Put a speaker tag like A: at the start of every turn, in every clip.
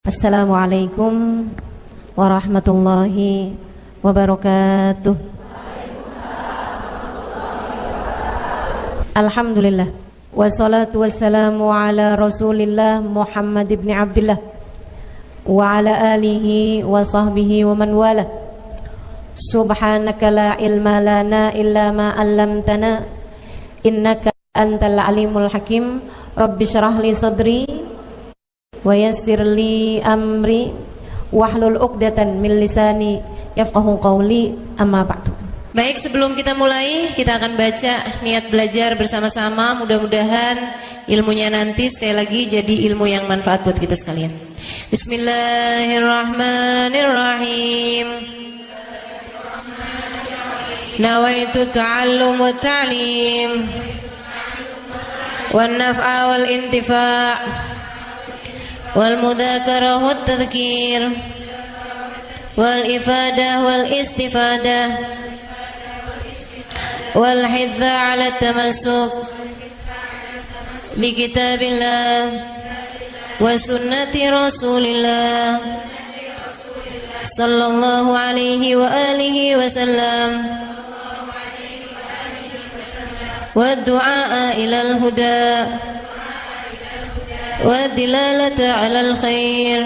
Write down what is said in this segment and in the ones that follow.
A: Assalamualaikum warahmatullahi wabarakatuh. Alhamdulillah, wassalatu wassalamu ala rasulillah Muhammad ibn Abdillah wa ala alihi wa sahbihi wa man wala. Subhanaka la ilma lana illa ma 'allamtana innaka antal alimul hakim. Rabbi syrah li sadri wa yassir li amri wahlul 'uqdatan min lisani yafqahu qawli, amma ba'du. Baik, sebelum kita mulai, kita akan baca niat belajar bersama-sama. Mudah-mudahan ilmunya nanti sekali lagi jadi ilmu yang manfaat buat kita sekalian. Bismillahirrahmanirrahim. Nawaitu ta'allum wa ta'lim wan naf'a wal intifa' wal mudzakarah wat tadhkir wal ifadah wal istifadah wal hidza 'ala tamassuk bi kitabillah wa sunnati rasulillah sallallahu alaihi wa alihi wasallam wa du'a ila al huda والدلالة على الخير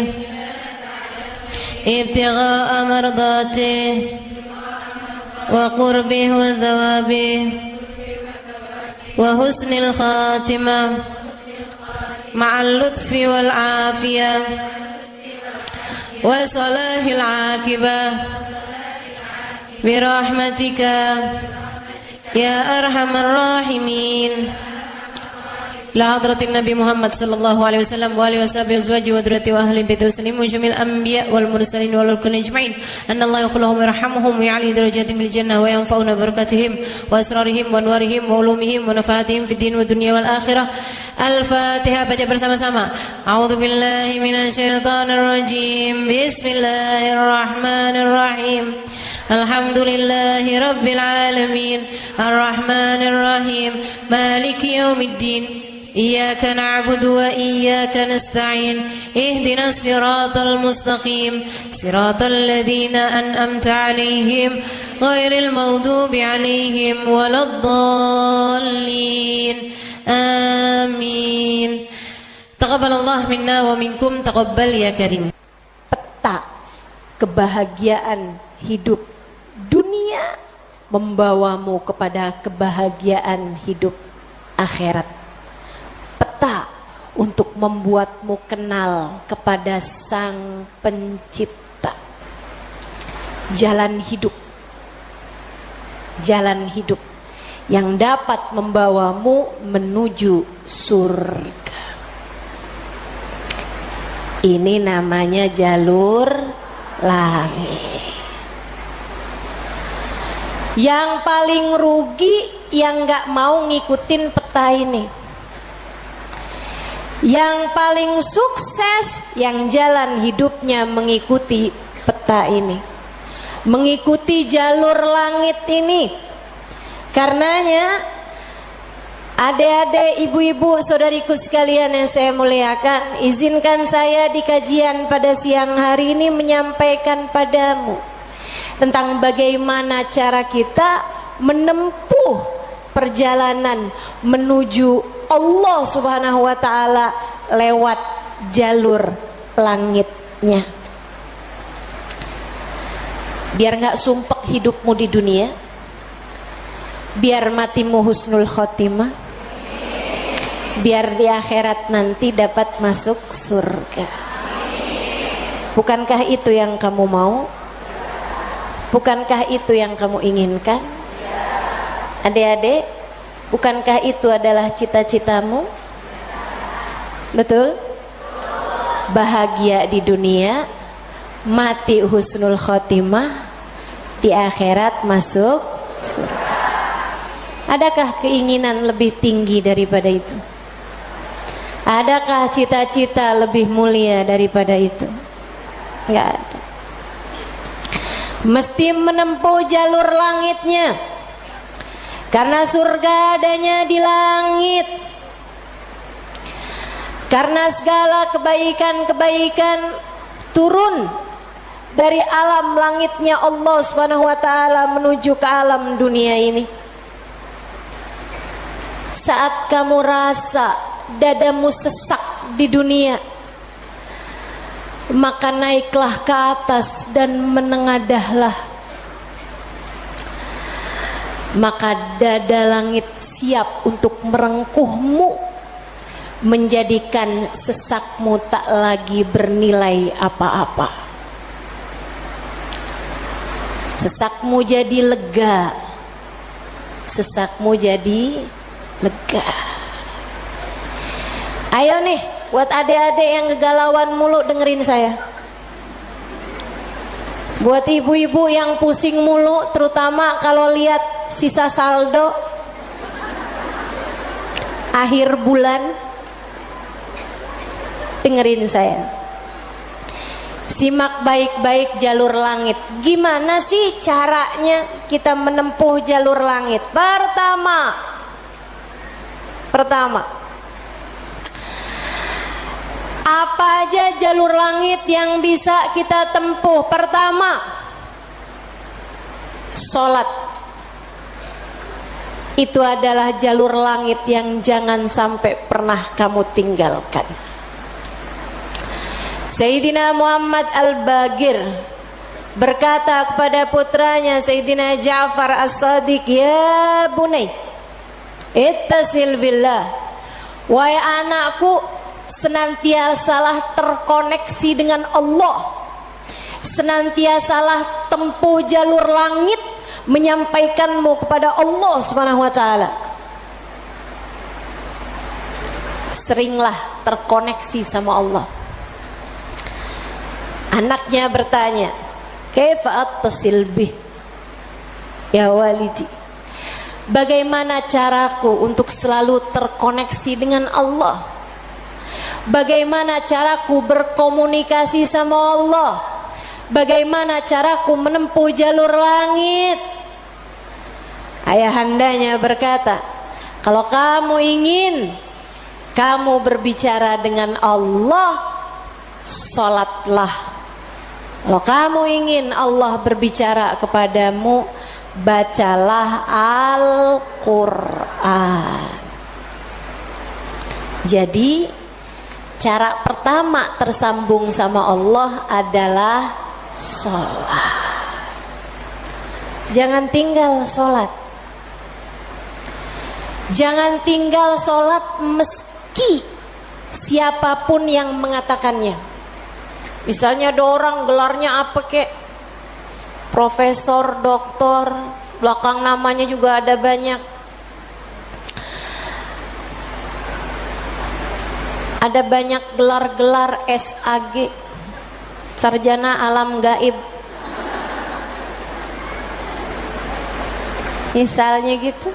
A: ابتغاء مرضاته وقربه وثوابه وحسن الخاتمة مع اللطف والعافية وصلاح العاقبة برحمتك يا أرحم الراحمين. La hadratin Nabi Muhammad sallallahu alaihi wasallam wa alihi washabihi azwaji wa dzurriyyati wa ahli baiti wasallim jamil anbiya wal mursalin wal kulli ajma'in anna Allah yaghfiruhum wa yarhamuhum wa ya'li darajatihim fil jannah wa yanfa'una barakatihim wa asrarihim wa anwarihim wa ulumihim wa nafaatihim fid din wa dunya wal akhirah. Al-Fatihah, baca bersama-sama. A'udzu billahi minasyaitonir rajim. Bismillahirrahmanirrahim. Alhamdulillahi rabbil alamin. Arrahmanir rahim. Maliki yaumiddin. Iyyaka na'budu wa iyyaka nasta'in. Ihdinas siratal mustaqim. Siratal ladzina an'amta 'alaihim ghairil maghdubi 'alaihim waladdallin. Amin. Taqabbalallah minna wa minkum, taqabbal ya karim. Peta kebahagiaan hidup dunia membawamu kepada kebahagiaan hidup akhirat. Peta untuk membuatmu kenal kepada Sang Pencipta. Jalan hidup yang dapat membawamu menuju surga. Ini namanya jalur langit. Yang paling rugi yang gak mau ngikutin peta ini. Yang paling sukses yang jalan hidupnya mengikuti peta ini, mengikuti jalur langit ini. Karenanya adik-adik, ibu-ibu, saudariku sekalian yang saya muliakan, izinkan saya di kajian pada siang hari ini menyampaikan padamu tentang bagaimana cara kita menempuh perjalanan menuju Allah Subhanahu wa ta'ala lewat jalur langitnya. Biar gak sumpek hidupmu di dunia, biar matimu husnul khotimah, biar di akhirat nanti dapat masuk surga. Bukankah itu yang kamu mau? Bukankah itu yang kamu inginkan? Adik-adik, bukankah itu adalah cita-citamu? Betul? Bahagia di dunia, mati husnul khotimah, di akhirat masuk surga. Adakah keinginan lebih tinggi daripada itu? Adakah cita-cita lebih mulia daripada itu? Enggak ada. Mesti menempuh jalur langitnya, karena surga adanya di langit. Karena segala kebaikan-kebaikan turun dari alam langitnya Allah Subhanahu wa taala menuju ke alam dunia ini. Saat kamu rasa dadamu sesak di dunia, maka naiklah ke atas dan menengadahlah. Maka dada langit siap untuk merengkuhmu, menjadikan sesakmu tak lagi bernilai apa-apa. Sesakmu jadi lega, sesakmu jadi lega. Ayo nih, buat adik-adik yang kegalauan mulu dengerin saya. Buat ibu-ibu yang pusing mulu, terutama kalau lihat sisa saldo akhir bulan, dengerin saya. Simak baik-baik jalur langit. Gimana sih caranya kita menempuh jalur langit? Pertama, apa aja jalur langit yang bisa kita tempuh? Pertama, sholat. Itu adalah jalur langit yang jangan sampai pernah kamu tinggalkan. Sayyidina Muhammad Al-Bagir berkata kepada putranya Sayyidina Ja'far As-Sadiq, "Ya bunai, ittasil billah." Wahai anakku, senantiasalah terkoneksi dengan Allah, senantiasalah tempuh jalur langit menyampaikanmu kepada Allah Subhanahu wa taala. Seringlah terkoneksi sama Allah. Anaknya bertanya, "Kaifa attasil bih ya walidi?" Bagaimana caraku untuk selalu terkoneksi dengan Allah? Bagaimana caraku berkomunikasi sama Allah? Bagaimana caraku menempuh jalur langit? Ayahandanya berkata, kalau kamu ingin kamu berbicara dengan Allah, sholatlah. Kalau kamu ingin Allah berbicara kepadamu, bacalah Al-Quran. Jadi cara pertama tersambung sama Allah adalah sholat. Jangan tinggal sholat. Jangan tinggal sholat meski siapapun yang mengatakannya. Misalnya ada orang gelarnya apa kek, profesor, doktor, belakang namanya juga ada banyak. Ada banyak gelar-gelar SAG, sarjana alam gaib. Misalnya gitu.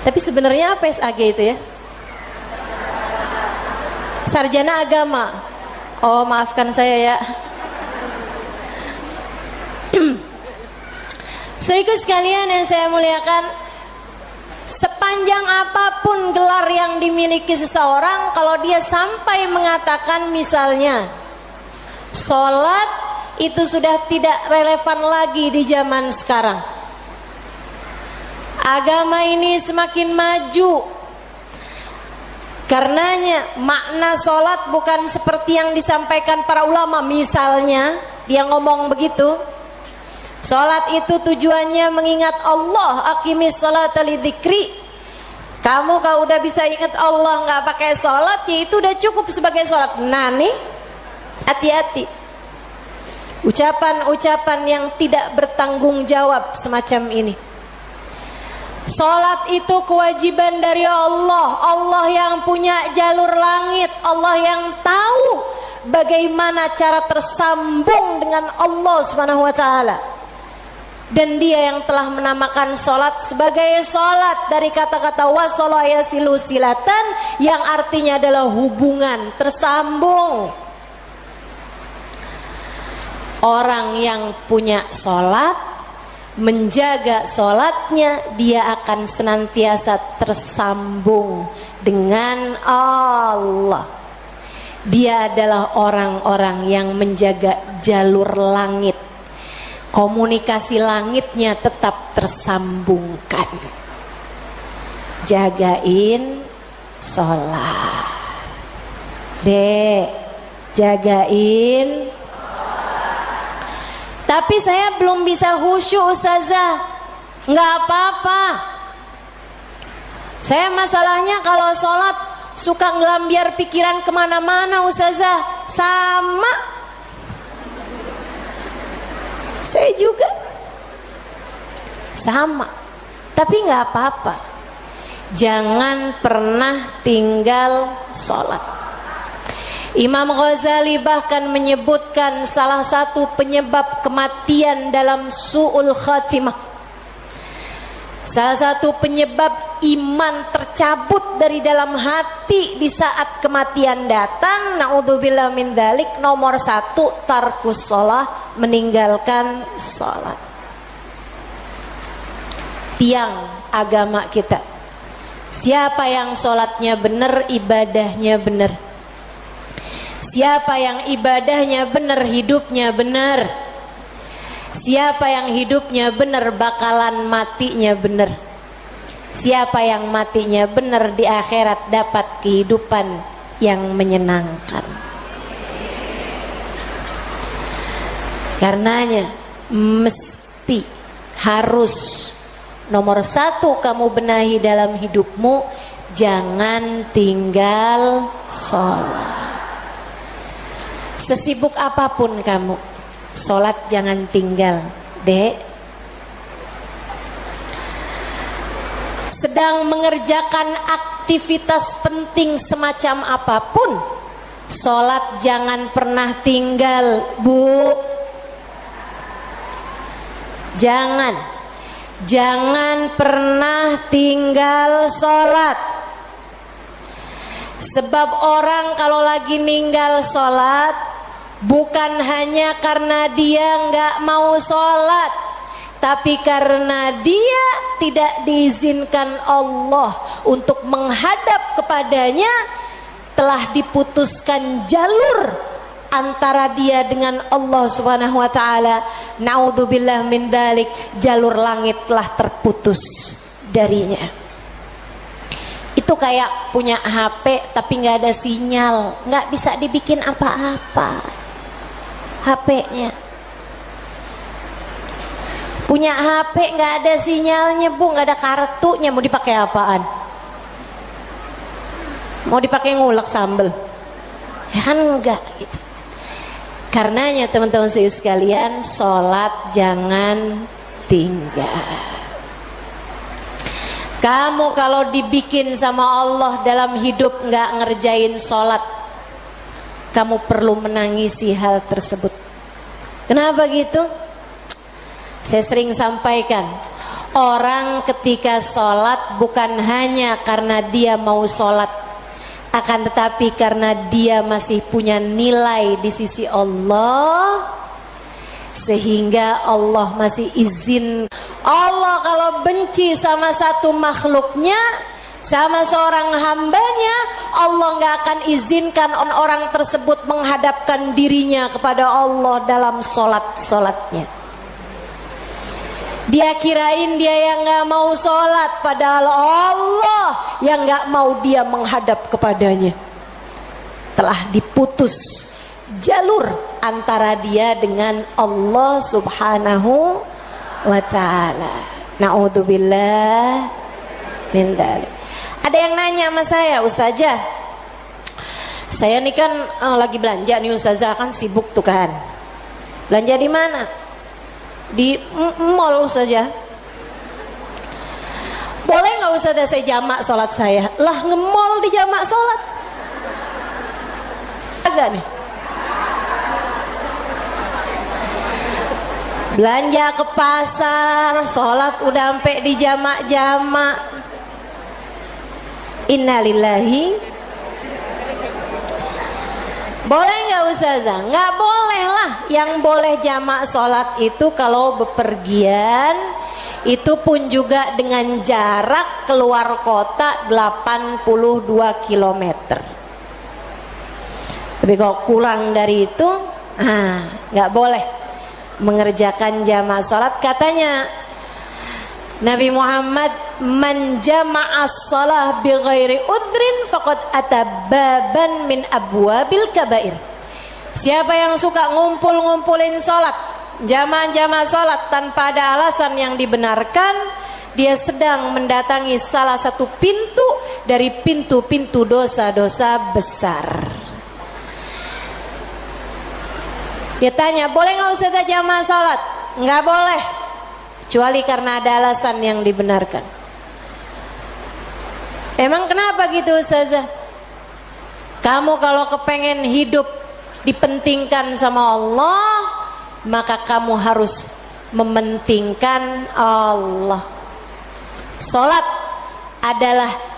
A: Tapi sebenarnya apa SAG itu ya? Sarjana agama. Oh, maafkan saya ya. Saudaraku sekalian yang saya muliakan, sepanjang apapun gelar yang dimiliki seseorang, kalau dia sampai mengatakan misalnya sholat, itu sudah tidak relevan lagi di zaman sekarang. Agama ini semakin maju. Karenanya makna sholat bukan seperti yang disampaikan para ulama. Misalnya dia ngomong begitu, sholat itu tujuannya mengingat Allah, aqimis sholata lidzikri. Kamu kalau udah bisa ingat Allah nggak pakai sholat, ya itu udah cukup sebagai sholat. Nah nih, hati-hati ucapan-ucapan yang tidak bertanggung jawab semacam ini. Sholat itu kewajiban dari Allah. Allah yang punya jalur langit, Allah yang tahu bagaimana cara tersambung dengan Allah Subhanahu wa taala. Dan dia yang telah menamakan sholat sebagai sholat dari kata-kata wasala yasilu silatan, yang artinya adalah hubungan, tersambung. Orang yang punya sholat menjaga sholatnya, dia akan senantiasa tersambung dengan Allah. Dia adalah orang-orang yang menjaga jalur langit. Komunikasi langitnya tetap tersambungkan. Jagain sholat. Dek, jagain. Tapi saya belum bisa khusyuk Ustazah. Nggak apa-apa. Saya masalahnya kalau sholat suka ngelambiar pikiran kemana-mana Ustazah. Sama. Saya juga. Sama. Tapi nggak apa-apa. Jangan pernah tinggal sholat. Imam Ghazali bahkan menyebutkan salah satu penyebab kematian dalam su'ul khatimah, salah satu penyebab iman tercabut dari dalam hati di saat kematian datang, naudzubillah min dzalik, nomor 1 tarkus shalah, meninggalkan salat. Tiang agama kita, siapa yang sholatnya benar, ibadahnya benar. Siapa yang ibadahnya benar, hidupnya benar. Siapa yang hidupnya benar, bakalan matinya benar. Siapa yang matinya benar, di akhirat dapat kehidupan yang menyenangkan. Karenanya mesti, harus, nomor 1 kamu benahi dalam hidupmu, jangan tinggal sholat. Sesibuk apapun kamu, sholat jangan tinggal, Dek. Sedang mengerjakan aktivitas penting semacam apapun, sholat jangan pernah tinggal, Bu. Jangan pernah tinggal sholat. Sebab orang kalau lagi ninggal sholat, bukan hanya karena dia nggak mau sholat, tapi karena dia tidak diizinkan Allah untuk menghadap kepadanya. Telah diputuskan jalur antara dia dengan Allah Subhanahu wa ta'ala. Naudzubillah min dzalik, jalur langit telah terputus darinya. Itu kayak punya HP tapi nggak ada sinyal, nggak bisa dibikin apa-apa HP-nya. Punya HP nggak ada sinyalnya, Bu, nggak ada kartunya, mau dipakai apaan? Mau dipakai ngulek sambel? Ya kan enggak gitu. Karenanya teman-teman sekalian, sholat jangan tinggal. Kamu kalau dibikin sama Allah dalam hidup nggak ngerjain sholat, kamu perlu menangisi hal tersebut. Kenapa gitu? Saya sering sampaikan, orang ketika sholat bukan hanya karena dia mau sholat, akan tetapi karena dia masih punya nilai di sisi Allah, sehingga Allah masih izin. Allah kalau benci sama satu makhluknya, sama seorang hambanya, Allah nggak akan izinkan orang tersebut menghadapkan dirinya kepada Allah dalam sholatnya. Dia kirain dia yang nggak mau sholat, padahal Allah yang nggak mau dia menghadap kepadanya. Telah diputus jalur antara dia dengan Allah Subhanahu wa ta'ala. Na'udzubillah min dzalik. Ada yang nanya sama saya, Ustazah, saya nih kan lagi belanja nih Ustazah, kan sibuk tuh kan. Belanja di mana? Di mall Ustazah. Boleh nggak Ustazah saya jamak sholat saya? Lah, nge-mall di jamak sholat? Agak nih. Belanja ke pasar, sholat udah sampai di jamak-jamak. Innalillahi. Boleh nggak Ustazah? Nggak boleh lah. Yang boleh jamak sholat itu kalau bepergian, itu pun juga dengan jarak keluar kota 82 km. Tapi kalau kurang dari itu, nggak boleh mengerjakan jamak sholat. Katanya Nabi Muhammad, man jama'as shalah bi ghairi udrin faqad atababan min abwabil kabair. Siapa yang suka ngumpulin sholat, jamaah sholat tanpa ada alasan yang dibenarkan, dia sedang mendatangi salah satu pintu dari pintu-pintu dosa-dosa besar. Dia tanya, boleh nggak Ustazah jamaah sholat? Nggak boleh, kecuali karena ada alasan yang dibenarkan. Emang kenapa gitu Ustazah? Kamu kalau kepengen hidup dipentingkan sama Allah, maka kamu harus mementingkan Allah. Sholat adalah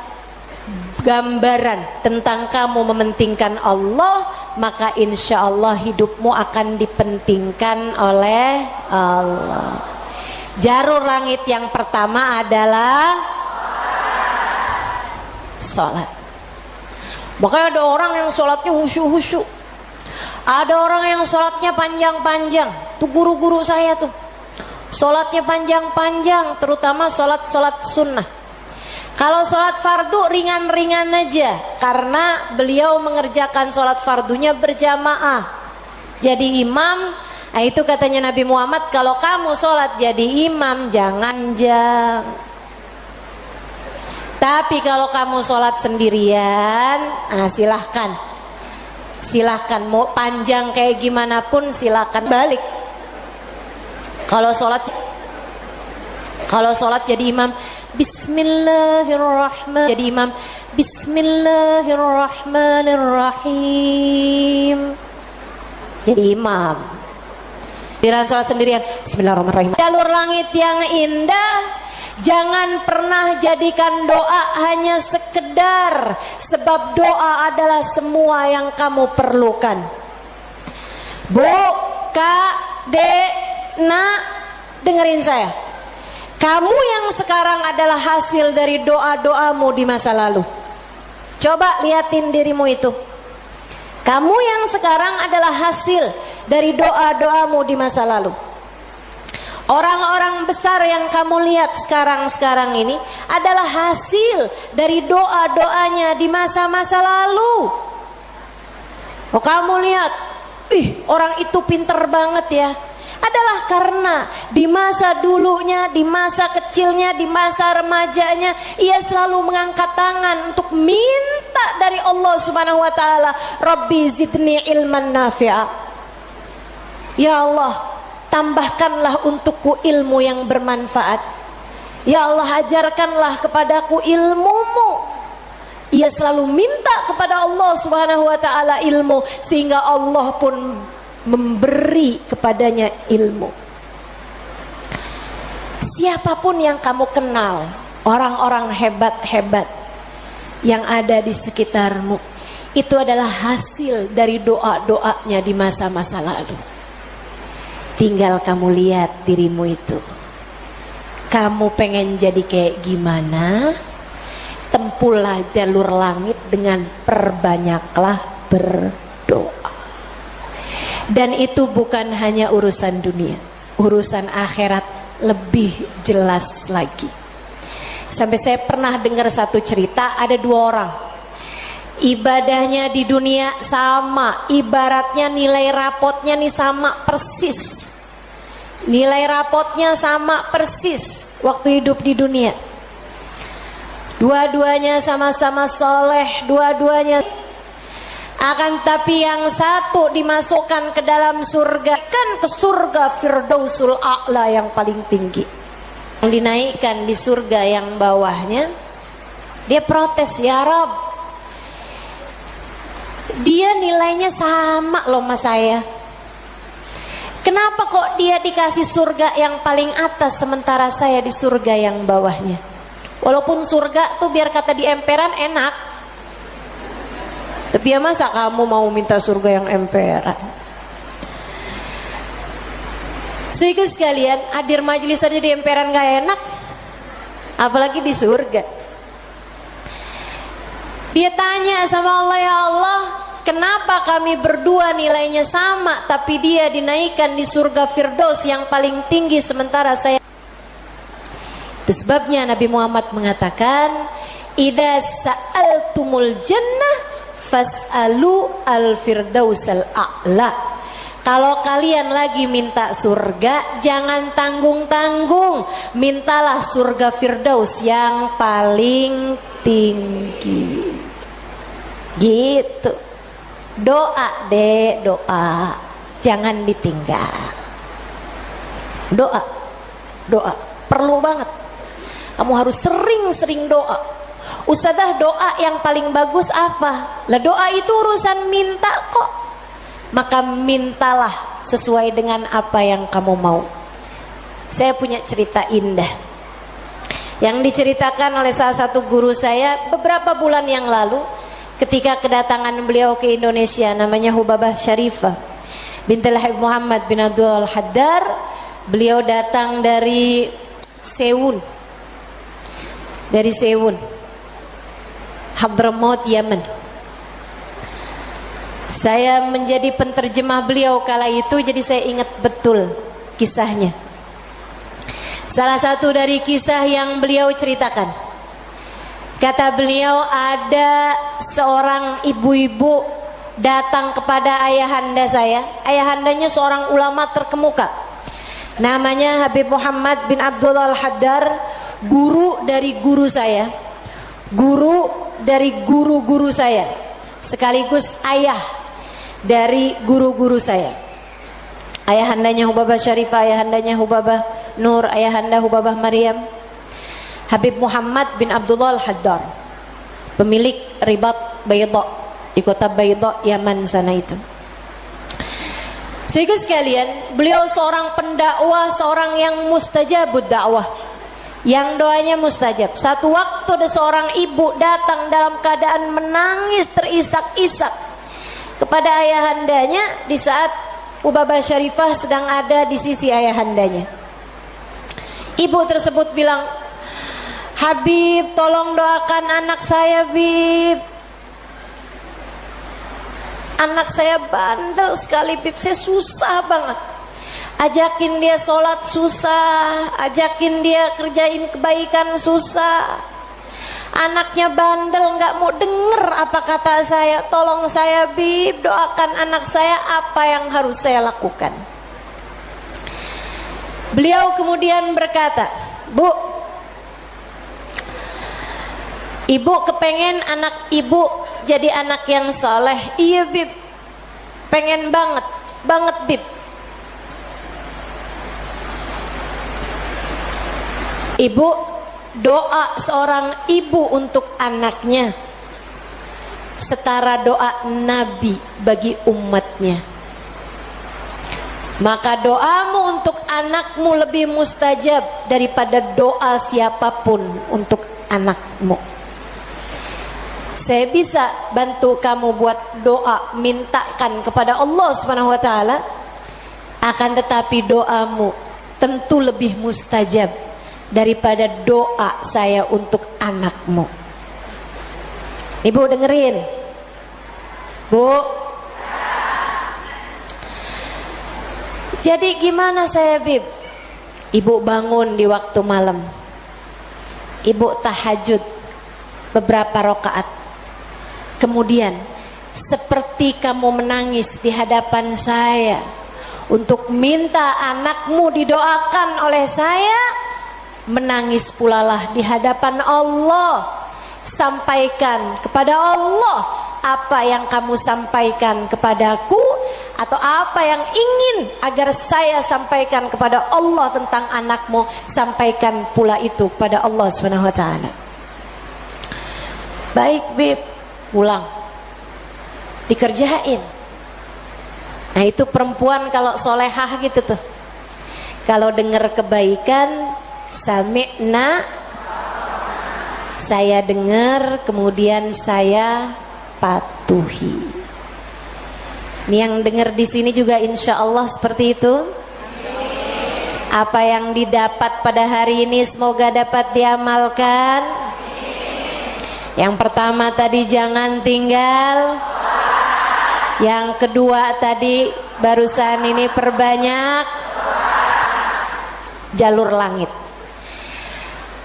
A: gambaran tentang kamu mementingkan Allah, maka insya Allah hidupmu akan dipentingkan oleh Allah. Jalur langit yang pertama adalah sholat. Makanya ada orang yang sholatnya khusyuk-khusyuk, ada orang yang sholatnya panjang-panjang. Tuh guru-guru saya tuh sholatnya panjang-panjang, terutama sholat sunnah. Kalau sholat fardu ringan-ringan aja, karena beliau mengerjakan sholat fardunya berjamaah jadi imam. Nah itu katanya Nabi Muhammad, kalau kamu sholat jadi imam jangan jam. Tapi kalau kamu sholat sendirian, silahkan mau panjang kayak gimana pun silahkan balik. Kalau sholat jadi imam, Bismillahirrahmanirrahim. Jadi imam, Bismillahirrahmanirrahim. Jadi imam. Dalam sholat sendirian, Bismillahirrahmanirrahim. Jalur langit yang indah, jangan pernah jadikan doa hanya sekedar, sebab doa adalah semua yang kamu perlukan. Bu, Kak, Dek, Nak, dengerin saya. Kamu yang sekarang adalah hasil dari doa-doamu di masa lalu. Coba liatin dirimu itu. Kamu yang sekarang adalah hasil dari doa-doamu di masa lalu. Orang-orang besar yang kamu lihat sekarang ini adalah hasil dari doa-doanya di masa-masa lalu. Oh, kamu lihat, orang itu pinter banget ya. Adalah karena di masa dulunya, di masa kecilnya, di masa remajanya, ia selalu mengangkat tangan untuk minta dari Allah Subhanahu wa taala, Rabbi zidni ilman nafi'a. Ya Allah, tambahkanlah untukku ilmu yang bermanfaat. Ya Allah, ajarkanlah kepadaku ilmu-Mu. Ia selalu minta kepada Allah Subhanahu wa taala ilmu, sehingga Allah pun memberi kepadanya ilmu. Siapapun yang kamu kenal, orang-orang hebat-hebat yang ada di sekitarmu, itu adalah hasil dari doa-doanya di masa-masa lalu. Tinggal kamu lihat dirimu itu. Kamu pengen jadi kayak gimana? Tempuhlah jalur langit dengan perbanyaklah berdoa. Dan itu bukan hanya urusan dunia, urusan akhirat lebih jelas lagi. Sampai saya pernah dengar satu cerita, ada dua orang, ibadahnya di dunia sama, ibaratnya nilai rapotnya nih sama persis. Nilai rapotnya sama persis waktu hidup di dunia. Dua-duanya sama-sama soleh, dua-duanya. Akan tapi yang satu dimasukkan ke dalam surga, kan ke surga Firdausul A'la yang paling tinggi. Yang dinaikkan di surga yang bawahnya, dia protes, ya Rob, dia nilainya sama loh sama saya. Kenapa kok dia dikasih surga yang paling atas sementara saya di surga yang bawahnya? Walaupun surga tuh biar kata di emperan enak, Tapi ya masa kamu mau minta surga yang emperan? Saudara sekalian, hadir majelis aja di emperan gak enak, apalagi di surga. Dia tanya sama Allah, ya Allah, kenapa kami berdua nilainya sama, tapi dia dinaikkan di surga Firdaus yang paling tinggi sementara saya. Itu sebabnya Nabi Muhammad mengatakan, idza sa'altumul jannah fas'alu al-firdausal a'la. Kalau kalian lagi minta surga, jangan tanggung-tanggung, mintalah surga Firdaus yang paling tinggi. Gitu. Doa deh, doa, jangan ditinggal. Doa, doa, perlu banget. Kamu harus sering-sering doa. Ustadzah, doa yang paling bagus apa? Lah doa itu urusan minta kok. Maka mintalah sesuai dengan apa yang kamu mau. Saya punya cerita indah yang diceritakan oleh salah satu guru saya beberapa bulan yang lalu ketika kedatangan beliau ke Indonesia. Namanya Hubabah Syarifah binti Habib Muhammad bin Abdul Haddar. Beliau datang dari Seoul, Hadramaut, Yaman. Saya menjadi penterjemah beliau kala itu, jadi saya ingat betul kisahnya. Salah satu dari kisah yang beliau ceritakan, kata beliau, ada seorang ibu-ibu datang kepada ayahanda saya. Ayahandanya seorang ulama terkemuka, namanya Habib Muhammad bin Abdullah Al-Haddar, guru dari guru saya, guru dari guru-guru saya, sekaligus ayah dari guru-guru saya. Ayahandanya Hubabah Syarifah, ayahandanya Hubabah Nur, ayahanda Hubabah Maryam. Habib Muhammad bin Abdullah Al-Haddar, pemilik Ribat Baydha di kota Baydha, Yaman sana itu. Sehingga sekalian, beliau seorang pendakwah, seorang yang mustajabud dakwah, yang doanya mustajab. Satu waktu ada seorang ibu datang dalam keadaan menangis terisak-isak kepada ayahandanya di saat Hubabah Syarifah sedang ada di sisi ayahandanya. Ibu tersebut bilang, Habib, tolong doakan anak saya, Bib. Anak saya bandel sekali, Bib. Saya susah banget. Ajakin dia sholat susah, ajakin dia kerjain kebaikan susah. Anaknya bandel, nggak mau denger apa kata saya. Tolong saya, Bib, doakan anak saya, apa yang harus saya lakukan. Beliau kemudian berkata, Bu, ibu kepengen anak ibu jadi anak yang soleh. Iya, Bib, pengen banget, banget, Bib. Ibu, doa seorang ibu untuk anaknya setara doa Nabi bagi umatnya. Maka doamu untuk anakmu lebih mustajab daripada doa siapapun untuk anakmu. Saya bisa bantu kamu buat doa, mintakan kepada Allah Subhanahu wa taala, akan tetapi doamu tentu lebih mustajab daripada doa saya untuk anakmu. Ibu dengerin, Bu. Jadi gimana saya, Bib? Ibu bangun di waktu malam, ibu tahajud beberapa rakaat, kemudian seperti kamu menangis di hadapan saya untuk minta anakmu didoakan oleh saya, menangis pulalah di hadapan Allah. Sampaikan kepada Allah apa yang kamu sampaikan kepadaku, atau apa yang ingin agar saya sampaikan kepada Allah tentang anakmu, sampaikan pula itu kepada Allah Subhanahu wa taala. Baik, Bib, pulang dikerjain. Nah, itu perempuan kalau solehah gitu tuh, kalau dengar kebaikan, sami'na, saya dengar, kemudian saya patuh. patuhi. Ini yang dengar di sini juga insya Allah seperti itu. Apa yang didapat pada hari ini semoga dapat diamalkan. Yang pertama tadi jangan tinggal. Yang kedua tadi barusan ini perbanyak jalur langit.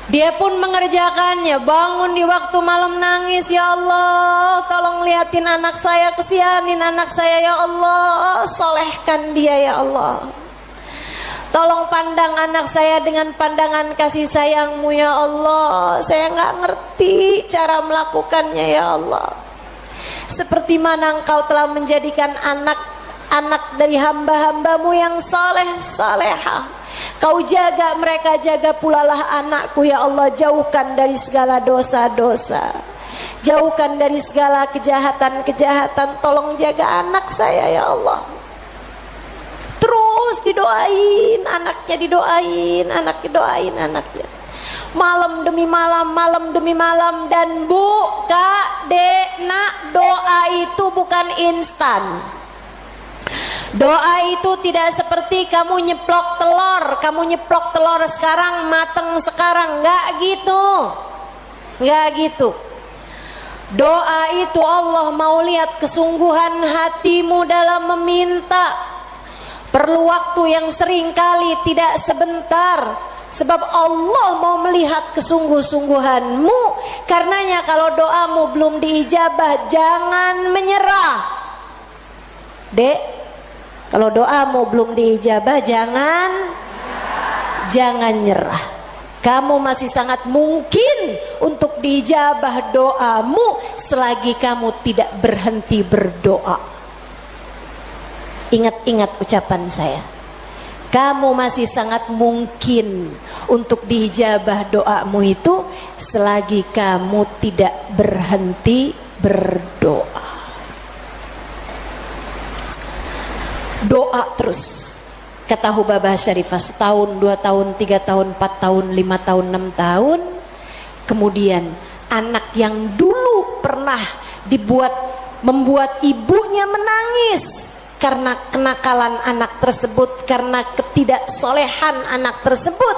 A: Dia pun mengerjakannya, bangun di waktu malam nangis, ya Allah tolong liatin anak saya, kesianin anak saya ya Allah, solehkan dia ya Allah. Tolong pandang anak saya dengan pandangan kasih sayangmu ya Allah. Saya nggak ngerti cara melakukannya ya Allah. Seperti mana engkau telah menjadikan anak-anak dari hamba-hambamu yang soleh salehah. Kau jaga mereka, jaga pula lah anakku ya Allah. Jauhkan dari segala dosa-dosa, jauhkan dari segala kejahatan-kejahatan. Tolong jaga anak saya ya Allah. Terus didoain anaknya, didoain anaknya, doain anaknya. Malam demi malam, malam demi malam. Dan Bu, Kak, Dek, Nak, doa itu bukan instan. Doa itu tidak seperti kamu nyeplok telur sekarang mateng sekarang, enggak gitu. Enggak gitu. Doa itu Allah mau lihat kesungguhan hatimu dalam meminta. Perlu waktu yang sering kali tidak sebentar. Sebab Allah mau melihat kesungguh-sungguhanmu. Karenanya kalau doamu belum diijabah, jangan menyerah. Dek, kalau doamu belum diijabah, jangan nyerah. Kamu masih sangat mungkin untuk diijabah doamu selagi kamu tidak berhenti berdoa. Ingat-ingat ucapan saya. Kamu masih sangat mungkin untuk diijabah doamu itu selagi kamu tidak berhenti berdoa. Doa terus. Kata Hubabah Syarifah, setahun, 2 tahun, 3 tahun, 4 tahun, 5 tahun, 6 tahun. Kemudian anak yang dulu pernah membuat ibunya menangis karena kenakalan anak tersebut, karena ketidaksolehan anak tersebut,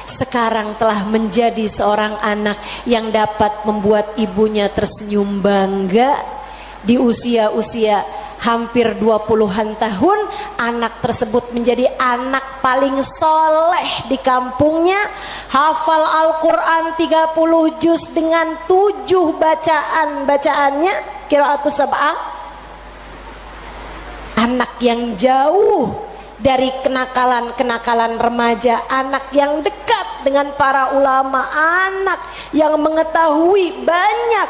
A: sekarang telah menjadi seorang anak yang dapat membuat ibunya tersenyum bangga. Di usia-usia hampir 20-an tahun, anak tersebut menjadi anak paling soleh di kampungnya. Hafal Al-Quran 30 juz dengan 7 bacaannya, qiraatus sab'ah. Anak yang jauh dari kenakalan-kenakalan remaja, anak yang dekat dengan para ulama, anak yang mengetahui banyak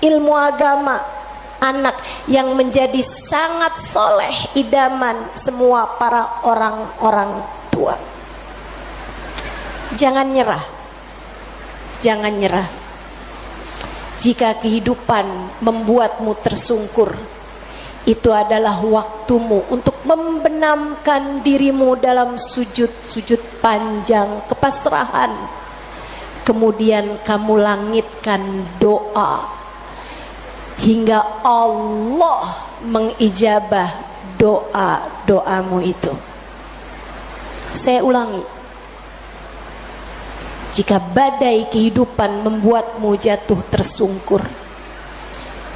A: ilmu agama, anak yang menjadi sangat soleh, idaman semua para orang-orang tua. Jangan nyerah, jangan nyerah. Jika kehidupan membuatmu tersungkur, itu adalah waktumu untuk membenamkan dirimu dalam sujud-sujud panjang kepasrahan. Kemudian kamu langitkan doa hingga Allah mengijabah doa-doamu itu. Saya ulangi. Jika badai kehidupan membuatmu jatuh tersungkur,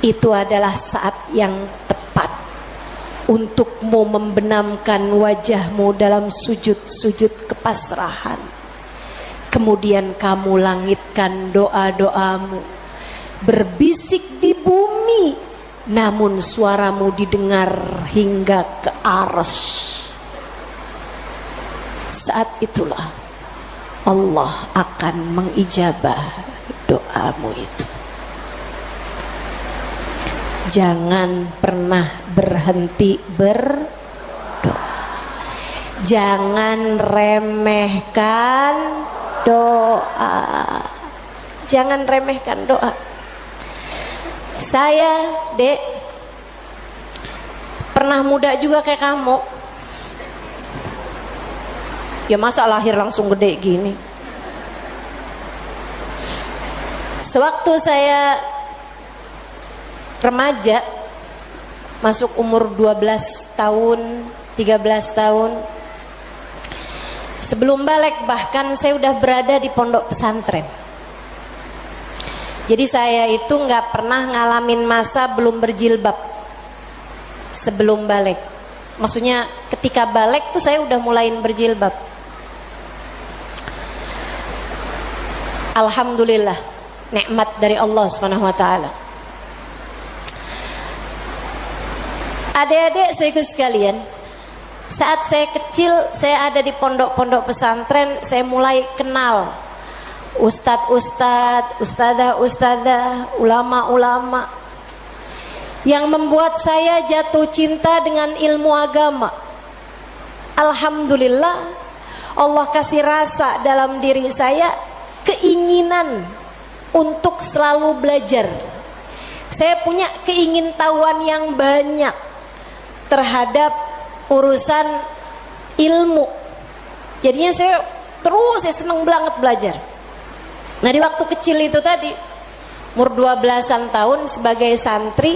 A: itu adalah saat yang untukmu membenamkan wajahmu dalam sujud-sujud kepasrahan. Kemudian kamu langitkan doa-doamu, berbisik di bumi, namun suaramu didengar hingga ke arsy. Saat itulah Allah akan mengijabah doamu itu. Jangan pernah berhenti berdoa. Jangan remehkan doa. Jangan remehkan doa. Saya, Dek, pernah muda juga kayak kamu. Ya masa lahir langsung gede gini. Sewaktu saya remaja, masuk umur 12 tahun, 13 tahun. Sebelum balik bahkan saya udah berada di pondok pesantren. Jadi saya itu nggak pernah ngalamin masa belum berjilbab sebelum balik. Maksudnya ketika balik tuh saya udah mulain berjilbab. Alhamdulillah, nikmat dari Allah Subhanahu wa taala. Adik-adik saudaraku sekalian, saat saya kecil, saya ada di pondok-pondok pesantren, saya mulai kenal ustadz-ustadz, ustadzah-ustadzah, ulama-ulama yang membuat saya jatuh cinta dengan ilmu agama. Alhamdulillah, Allah kasih rasa dalam diri saya keinginan untuk selalu belajar. Saya punya keingintahuan yang banyak terhadap urusan ilmu. Jadinya saya seneng banget belajar. Nah di waktu kecil itu tadi, umur 12-an tahun sebagai santri,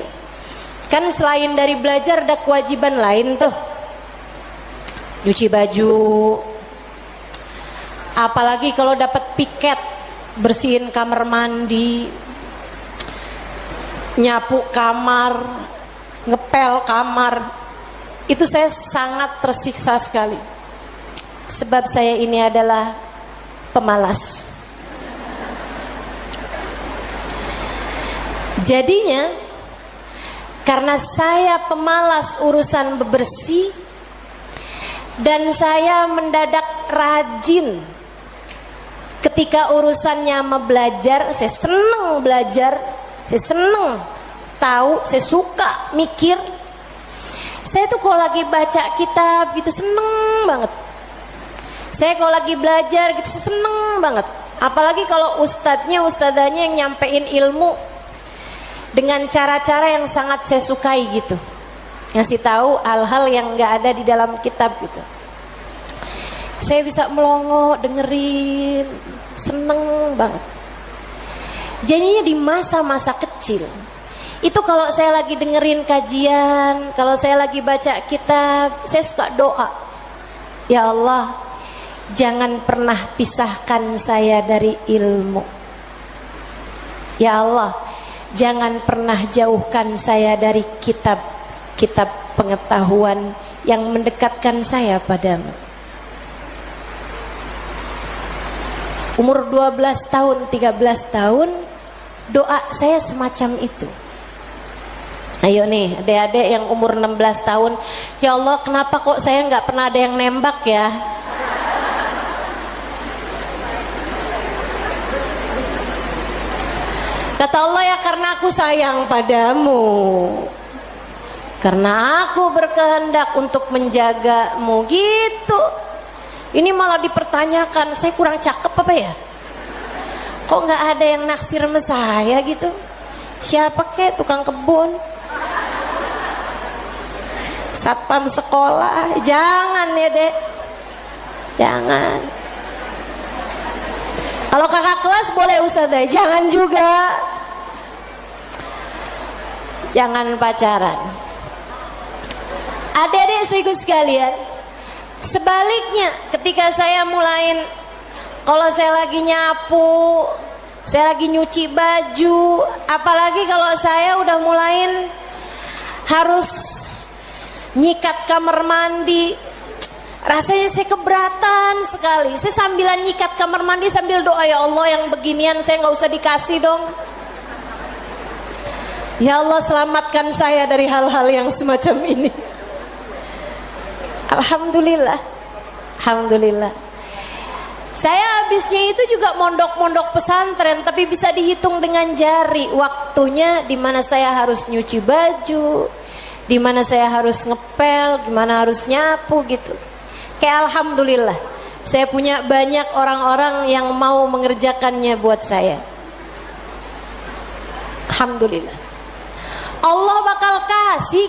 A: kan selain dari belajar ada kewajiban lain tuh. Nyuci baju, apalagi kalau dapat piket, bersihin kamar mandi, nyapu kamar, ngepel kamar. Itu saya sangat tersiksa sekali. Sebab saya ini adalah pemalas. Jadinya karena saya pemalas urusan bebersih dan saya mendadak rajin ketika urusannya sama belajar, saya seneng belajar, saya seneng tahu, saya suka mikir. Saya tuh kalau lagi baca kitab gitu seneng banget. Saya kalau lagi belajar gitu seneng banget. Apalagi kalau ustadzahnya yang nyampein ilmu dengan cara-cara yang sangat saya sukai gitu. Ngasih tahu hal-hal yang nggak ada di dalam kitab gitu. Saya bisa melongo dengerin, seneng banget. Jadinya di masa-masa kecil itu kalau saya lagi dengerin kajian, kalau saya lagi baca kitab, saya suka doa, ya Allah, jangan pernah pisahkan saya dari ilmu. Ya Allah, jangan pernah jauhkan saya dari kitab-kitab pengetahuan yang mendekatkan saya padamu. Umur 12 tahun, 13 tahun, doa saya semacam itu. Ayo nih adik-adik yang umur 16 tahun, ya Allah kenapa kok saya nggak pernah ada yang nembak ya? Kata Allah, ya karena aku sayang padamu, karena aku berkehendak untuk menjagamu gitu. Ini malah dipertanyakan, saya kurang cakep apa ya? Kok nggak ada yang naksir sama saya gitu? Siapa kek, tukang kebun, satpam sekolah? Jangan ya dek, jangan. Kalau kakak kelas boleh ustazah, jangan juga. Jangan pacaran. Adik-adik saudaraku sekalian, sebaliknya ketika saya mulain, kalau saya lagi nyapu, saya lagi nyuci baju, apalagi kalau saya udah mulain harus nyikat kamar mandi, rasanya saya keberatan sekali. Saya sambilan nyikat kamar mandi sambil doa, ya Allah yang beginian saya nggak usah dikasih dong. Ya Allah selamatkan saya dari hal-hal yang semacam ini. Alhamdulillah, alhamdulillah. Saya habisnya itu juga mondok-mondok pesantren, tapi bisa dihitung dengan jari waktunya di mana saya harus nyuci baju, di mana saya harus ngepel, di mana harus nyapu gitu. Kayak alhamdulillah, saya punya banyak orang-orang yang mau mengerjakannya buat saya. Alhamdulillah. Allah bakal kasih.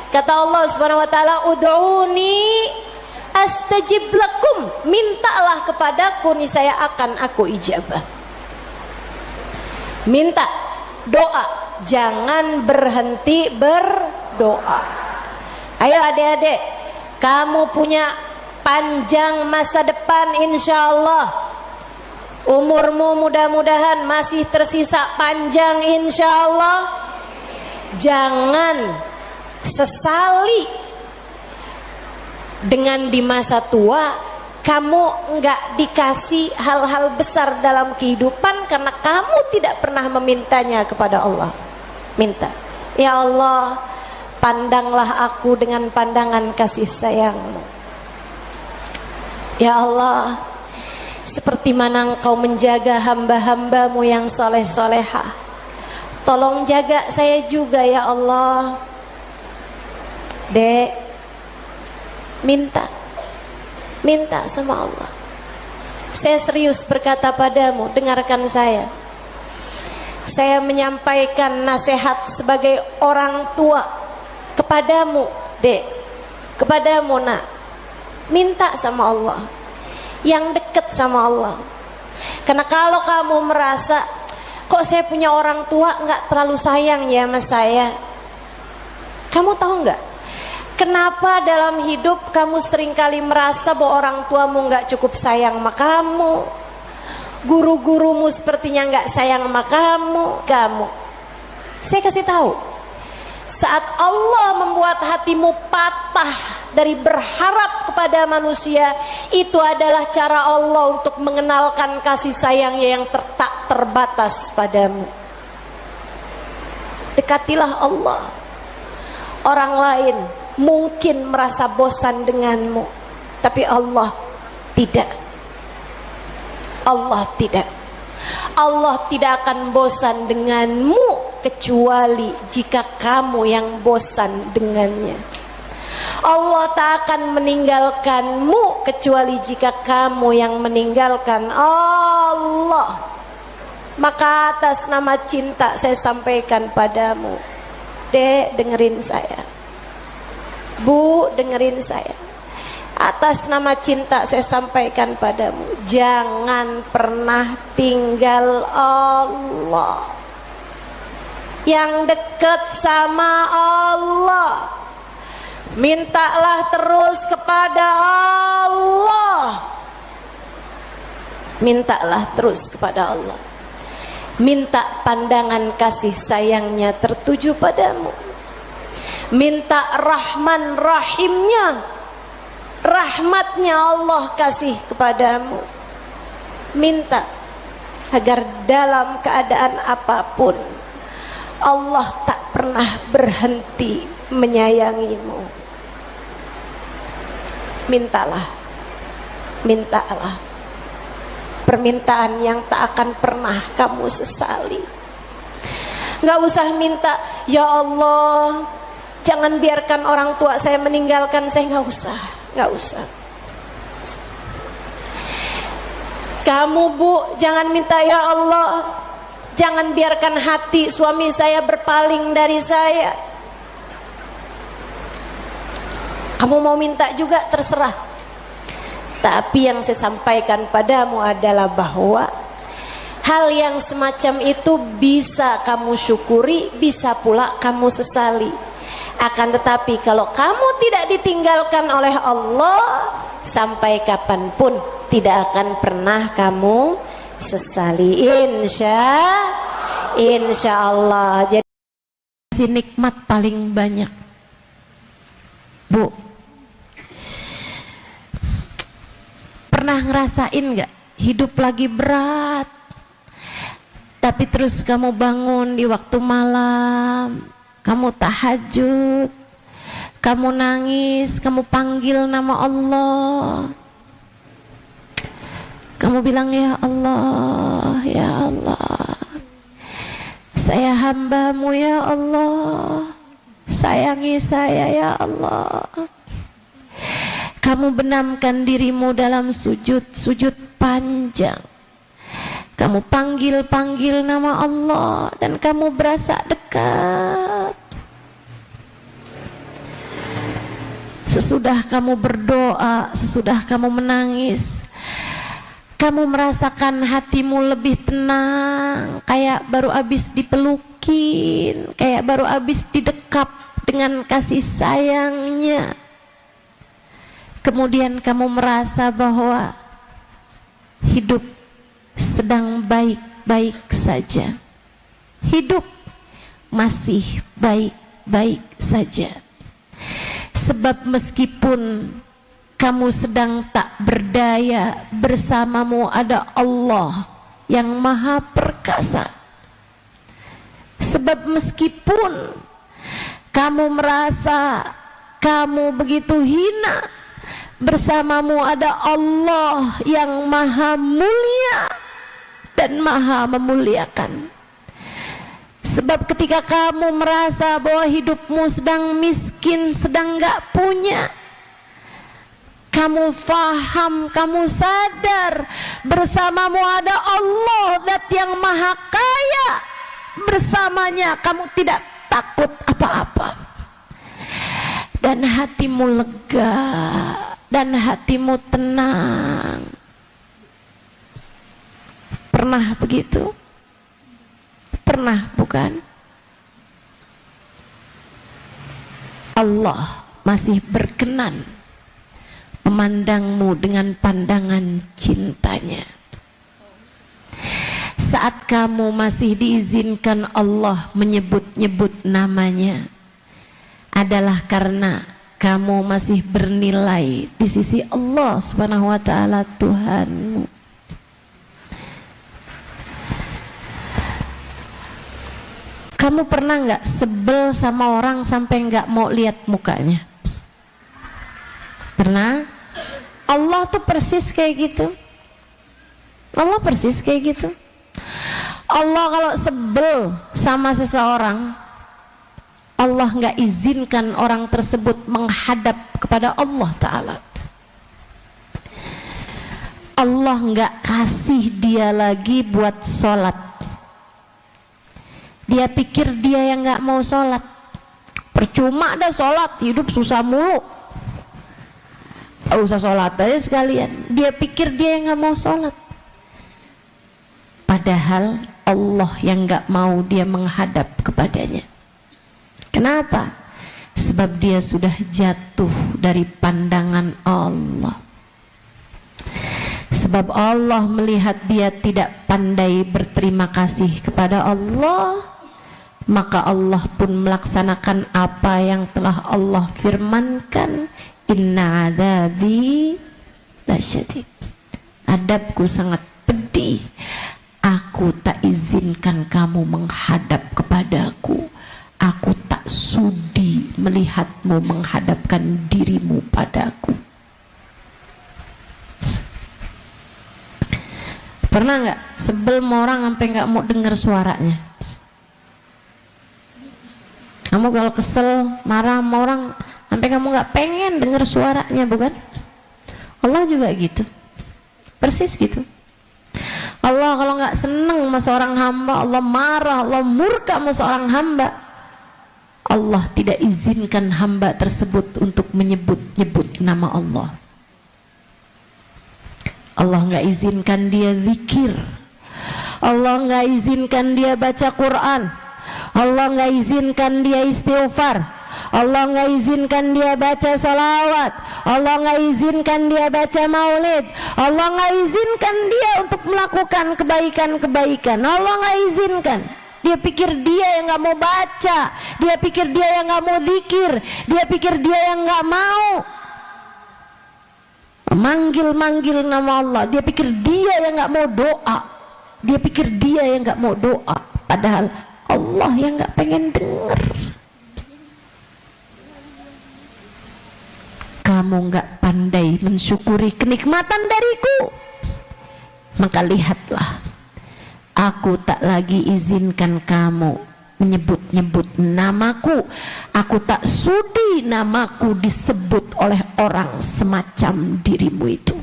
A: Kata Allah Subhanahu wa taala, ud'uni astajib lakum, mintalah kepadaku nih saya akan aku ijabah. Minta, doa, jangan berhenti berdoa. Ayo adik-adik, kamu punya panjang masa depan insya Allah. Umurmu mudah-mudahan masih tersisa panjang insya Allah. Jangan sesali dengan di masa tua kamu enggak dikasih hal-hal besar dalam kehidupan karena kamu tidak pernah memintanya kepada Allah. Minta, ya Allah, pandanglah aku dengan pandangan kasih sayang-Mu. Ya Allah, seperti mana Engkau menjaga hamba-hamba-Mu yang soleh-solehah, tolong jaga saya juga ya Allah. Dek, minta sama Allah. Saya serius berkata padamu, dengarkan saya. Saya menyampaikan nasihat sebagai orang tua kepadamu, Dek, kepadamu nak. Minta sama Allah, yang dekat sama Allah. Karena kalau kamu merasa kok saya punya orang tua nggak terlalu sayang ya sama saya, kamu tahu nggak? Kenapa dalam hidup kamu seringkali merasa bahwa orang tuamu nggak cukup sayang sama kamu, guru-gurumu sepertinya nggak sayang sama kamu. Saya kasih tahu, saat Allah membuat hatimu patah dari berharap kepada manusia, itu adalah cara Allah untuk mengenalkan kasih sayangnya yang tak terbatas padamu. Dekatilah Allah. Orang lain mungkin merasa bosan denganmu, tapi Allah tidak. Allah tidak. Allah tidak akan bosan denganmu kecuali jika kamu yang bosan dengannya. Allah tak akan meninggalkanmu kecuali jika kamu yang meninggalkan Allah. Maka atas nama cinta saya sampaikan padamu, Dek, dengerin saya. Bu, dengerin saya. Atas nama cinta saya sampaikan padamu, jangan pernah tinggal Allah. Yang dekat sama Allah, mintalah terus kepada Allah. Mintalah terus kepada Allah. Minta pandangan kasih sayangnya tertuju padamu. Minta Rahman Rahimnya, rahmatnya Allah kasih kepadamu. Minta agar dalam keadaan apapun Allah tak pernah berhenti menyayangimu. Mintalah, mintalah permintaan yang tak akan pernah kamu sesali. Nggak usah minta, ya Allah, jangan biarkan orang tua saya meninggalkan saya. Nggak usah, nggak usah. Kamu Bu, jangan minta, ya Allah, jangan biarkan hati suami saya berpaling dari saya. Kamu mau minta juga terserah. Tapi yang saya sampaikan padamu adalah bahwa hal yang semacam itu bisa kamu syukuri, bisa pula kamu sesali. Akan tetapi kalau kamu tidak ditinggalkan oleh Allah, sampai kapanpun tidak akan pernah kamu sesali, insya Allah. Jadi si nikmat paling banyak, Bu. Pernah ngerasain nggak hidup lagi berat, tapi terus kamu bangun di waktu malam, kamu tahajud, kamu nangis, kamu panggil nama Allah, kamu bilang, ya Allah, ya Allah, saya hamba-Mu ya Allah, sayangi saya ya Allah. Kamu benamkan dirimu dalam sujud panjang. Kamu panggil nama Allah dan kamu berasa dekat. Sesudah kamu berdoa, sesudah kamu menangis, kamu merasakan hatimu lebih tenang, kayak baru habis dipeluk. yakin kayak baru habis didekap dengan kasih sayangnya. Kemudian kamu merasa bahwa hidup sedang baik-baik saja. Hidup masih baik-baik saja. Sebab meskipun kamu sedang tak berdaya, bersamamu ada Allah yang maha perkasa. Sebab meskipun kamu merasa kamu begitu hina, bersamamu ada Allah yang maha mulia dan maha memuliakan. Sebab ketika kamu merasa bahwa hidupmu sedang miskin, sedang gak punya, kamu faham, kamu sadar bersamamu ada Allah zat yang maha kaya. Bersamanya kamu tidak takut apa-apa, dan hatimu lega, dan hatimu tenang. Pernah begitu? Pernah bukan? Allah masih berkenan memandangmu dengan pandangan cintanya. Saat kamu masih diizinkan Allah menyebut-nyebut namanya, adalah karena kamu masih bernilai di sisi Allah Subhanahu wa ta'ala, Tuhanmu. Kamu pernah nggak sebel sama orang sampai nggak mau lihat mukanya? Pernah? Allah tuh persis kayak gitu. Allah persis kayak gitu. Allah kalau sebel sama seseorang, Allah nggak izinkan orang tersebut menghadap kepada Allah Ta'ala. Allah nggak kasih dia lagi buat sholat. Dia pikir dia yang nggak mau sholat. Percuma dah sholat, hidup susah mulu. Gak usah sholat aja sekalian. Dia pikir dia yang nggak mau sholat. Padahal Allah yang nggak mau dia menghadap kepadanya. Kenapa? Sebab dia sudah jatuh dari pandangan Allah. Sebab Allah melihat dia tidak pandai berterima kasih kepada Allah, maka Allah pun melaksanakan apa yang telah Allah firmankan, inna adzabi lasyadid. Adabku sangat pedih. Aku tak izinkan kamu menghadap kepadaku. Aku tak sudi melihatmu menghadapkan dirimu padaku. Pernah nggak sebel sama orang sampai nggak mau dengar suaranya? Kamu kalau kesel, marah sama orang sampai kamu nggak pengen dengar suaranya, bukan? Allah juga gitu, persis gitu. Allah kalau nggak seneng sama seorang hamba, Allah marah, Allah murka sama seorang hamba, Allah tidak izinkan hamba tersebut untuk menyebut-nyebut nama Allah. Allah nggak izinkan dia zikir, Allah nggak izinkan dia baca Quran, Allah nggak izinkan dia istighfar, Allah nggak izinkan dia baca salawat, Allah nggak izinkan dia baca maulid, Allah nggak izinkan dia untuk melakukan kebaikan-kebaikan. Allah nggak izinkan. Dia pikir dia yang nggak mau baca, dia pikir dia yang nggak mau zikir, dia pikir dia yang nggak mau manggil-manggil nama Allah, dia pikir dia yang nggak mau doa, dia pikir dia yang nggak mau doa, padahal Allah yang nggak pengen denger. Kamu nggak pandai mensyukuri kenikmatan dariku, maka lihatlah, aku tak lagi izinkan kamu menyebut-nyebut namaku. Aku tak sudi namaku disebut oleh orang semacam dirimu itu.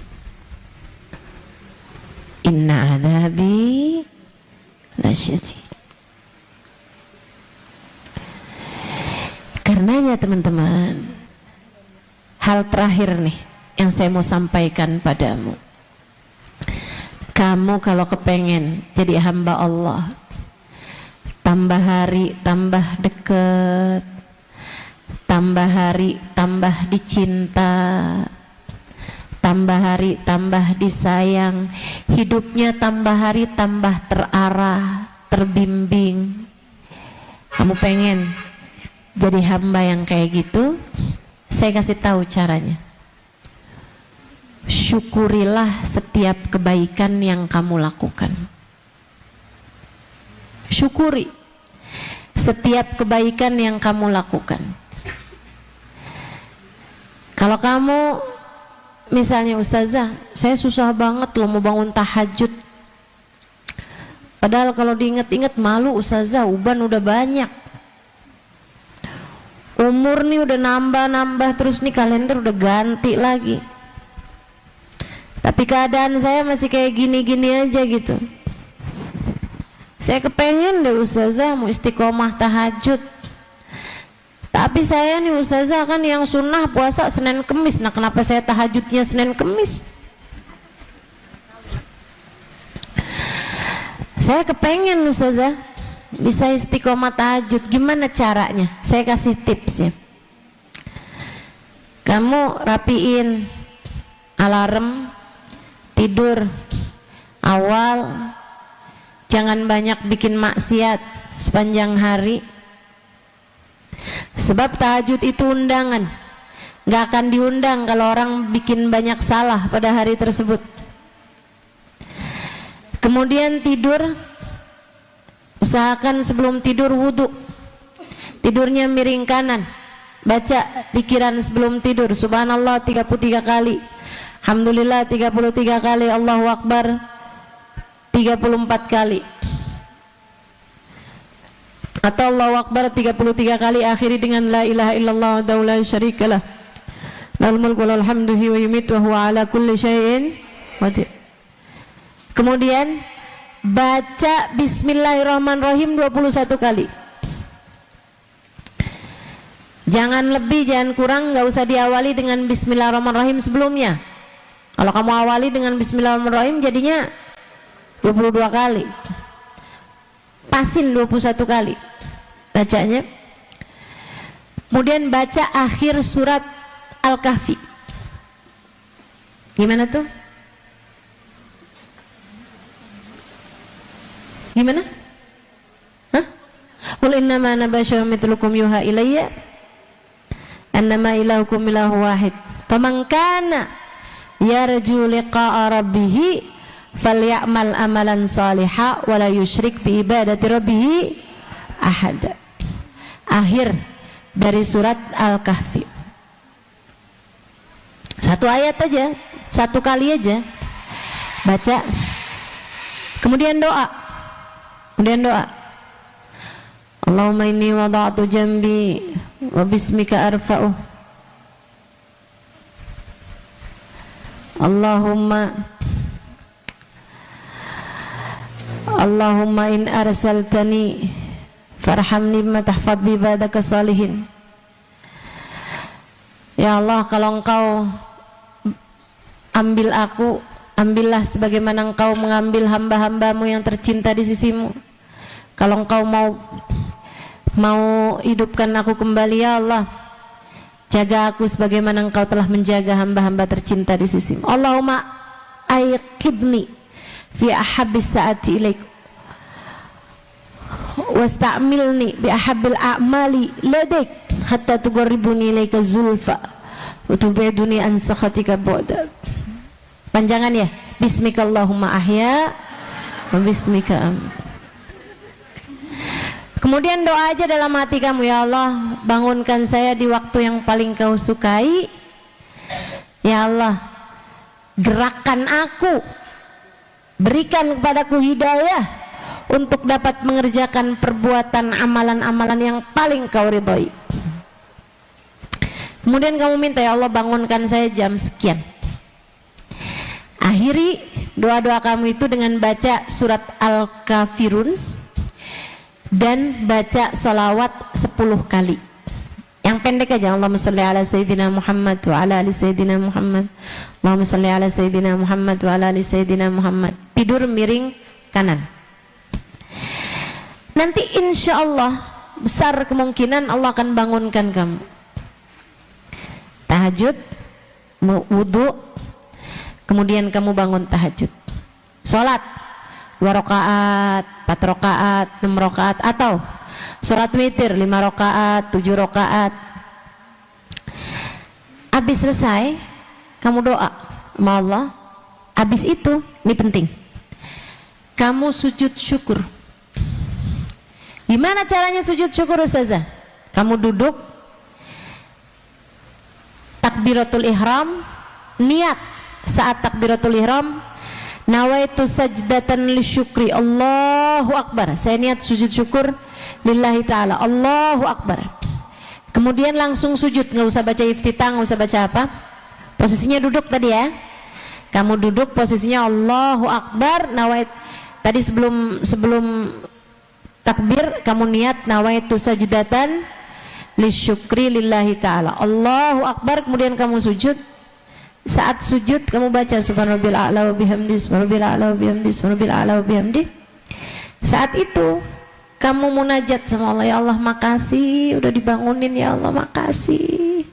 A: Inna adzabi lasyadid. Karenanya teman-teman, hal terakhir nih yang saya mau sampaikan padamu. Kamu kalau kepengen jadi hamba Allah, tambah hari tambah deket, tambah hari tambah dicinta, tambah hari tambah disayang, hidupnya tambah hari tambah terarah, terbimbing. Kamu pengen jadi hamba yang kayak gitu? Saya kasih tahu caranya. Syukurilah setiap kebaikan yang kamu lakukan. Syukuri setiap kebaikan yang kamu lakukan. Kalau kamu misalnya, ustazah, saya susah banget loh mau bangun tahajud. Padahal kalau diinget-inget malu ustazah, uban udah banyak. Umur nih udah nambah-nambah terus nih, kalender udah ganti lagi. Tapi keadaan saya masih kayak gini-gini aja gitu. Saya kepengen deh ustazah mau istiqomah tahajud. Tapi saya nih ustazah kan yang sunnah puasa Senin Kemis. Nah kenapa saya tahajudnya Senin Kemis? Saya kepengen ustazah bisa istiqomah tahajud. Gimana caranya? Saya kasih tipsnya. Kamu rapiin alarm tidur awal. Jangan banyak bikin maksiat sepanjang hari. Sebab tahajud itu undangan. Gak akan diundang kalau orang bikin banyak salah pada hari tersebut. Kemudian tidur, usahakan sebelum tidur wudu. Tidurnya miring kanan. Baca pikiran sebelum tidur, subhanallah 33 kali, alhamdulillah 33 kali, Allahu Akbar 34 kali, atau Allahu Akbar 33 kali akhiri dengan la ilaha illallah wa la syarikalah lahul mulku wa lahul hamdu wa yumiitu wa huwa ala kulli syai'in qadir. Kemudian baca bismillahirrahmanirrahim 21 kali. Jangan lebih, jangan kurang, nggak usah diawali dengan bismillahirrahmanirrahim sebelumnya. Kalau kamu awali dengan bismillahirrahmanirrahim jadinya 22 kali. Pasin 21 kali bacanya. Kemudian baca akhir surat Al-Kahfi. Gimana tuh? Gimana? Hah? Qul innama ana basharun mithlukum yuha ilayya annama ilahukum ilahu wahid. Faman kana yarju liqa'a rabbih falyamal amalan salihah wala yusyrik bi ibadati rabbih ahad. Akhir dari surat Al-Kahfi. Satu ayat aja, satu kali aja baca. Kemudian doa. Allahumma inni wada'tu jambi wa bismika arfa'uh. Allahumma in arsaltani farhamni bima tahfadz bi ibadaka salihin. Ya Allah, kalau engkau ambil aku, ambillah sebagaimana engkau mengambil hamba-hambamu yang tercinta di sisimu. Kalau engkau mau hidupkan aku kembali, ya Allah, jaga aku sebagaimana engkau telah menjaga hamba-hamba tercinta di sisimu. Allahumma aiqidni fi ahabbis saati ilaik wasta'milni bi ahabbil a'mali ladaik hatta tuqarribuni ilaika zulfa wa tub'iduni an sakhatika bu'da. Panjangan ya. Bismika Allahumma ahya wa bismika Kemudian doa aja dalam hati kamu, ya Allah, bangunkan saya di waktu yang paling kau sukai. Ya Allah, gerakkan aku, berikan kepadaku hidayah untuk dapat mengerjakan perbuatan amalan-amalan yang paling kau ridhoi. Kemudian kamu minta, ya Allah, bangunkan saya jam sekian. Akhiri doa-doa kamu itu dengan baca surat Al-Kafirun dan baca salawat 10 kali. Yang pendek aja. Allahumma salli ala sayyidina Muhammad wa ala ali sayyidina Muhammad. Allahumma salli ala sayyidina Muhammad wa ala ali sayyidina Muhammad. Tidur miring kanan. nanti insya Allah besar kemungkinan Allah akan bangunkan kamu. Tahajud, wudu, kemudian kamu bangun tahajud, sholat 2 rakaat, 4 rakaat, 6 rakaat, atau sholat witir 5 rakaat, 7 rakaat. Habis selesai kamu doa sama Allah. Habis itu, ini penting, kamu sujud syukur. Gimana caranya sujud syukur Ustazah? Kamu duduk, takbiratul ihram, niat saat takbiratul ihram, nawaitu sajdatan lisyukri, Allahu Akbar, saya niat sujud syukur lillahi ta'ala, Allahu Akbar. Kemudian langsung sujud, nggak usah baca iftitah, nggak usah baca apa. Posisinya duduk tadi ya, kamu duduk posisinya Allahu Akbar, nawait. Tadi sebelum takbir kamu niat nawaitu sajdatan lisyukri lillahi ta'ala, Allahu Akbar. Kemudian kamu sujud. Saat sujud kamu baca subhanallah a'la wa bihamdi, subhanallah a'la wa bihamdi, subhanallah a'la wa bihamdi. Saat itu kamu munajat sama Allah, ya Allah makasih udah dibangunin, ya Allah makasih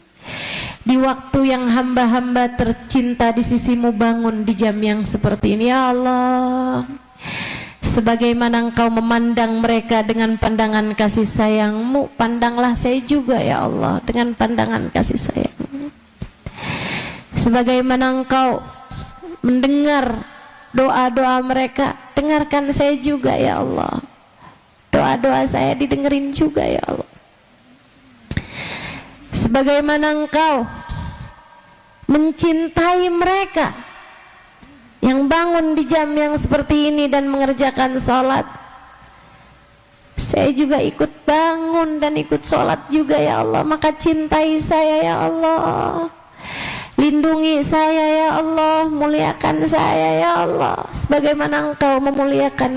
A: di waktu yang hamba-hamba tercinta di sisimu bangun di jam yang seperti ini, ya Allah. Sebagaimana engkau memandang mereka dengan pandangan kasih sayangmu, pandanglah saya juga ya Allah dengan pandangan kasih sayangmu. Sebagaimana engkau mendengar doa-doa mereka, dengarkan saya juga ya Allah. Doa-doa saya didengerin juga ya Allah. Sebagaimana engkau mencintai mereka yang bangun di jam yang seperti ini dan mengerjakan sholat, saya juga ikut bangun dan ikut sholat juga ya Allah. Maka cintai saya ya Allah, lindungi saya ya Allah, muliakan saya ya Allah, sebagaimana engkau memuliakan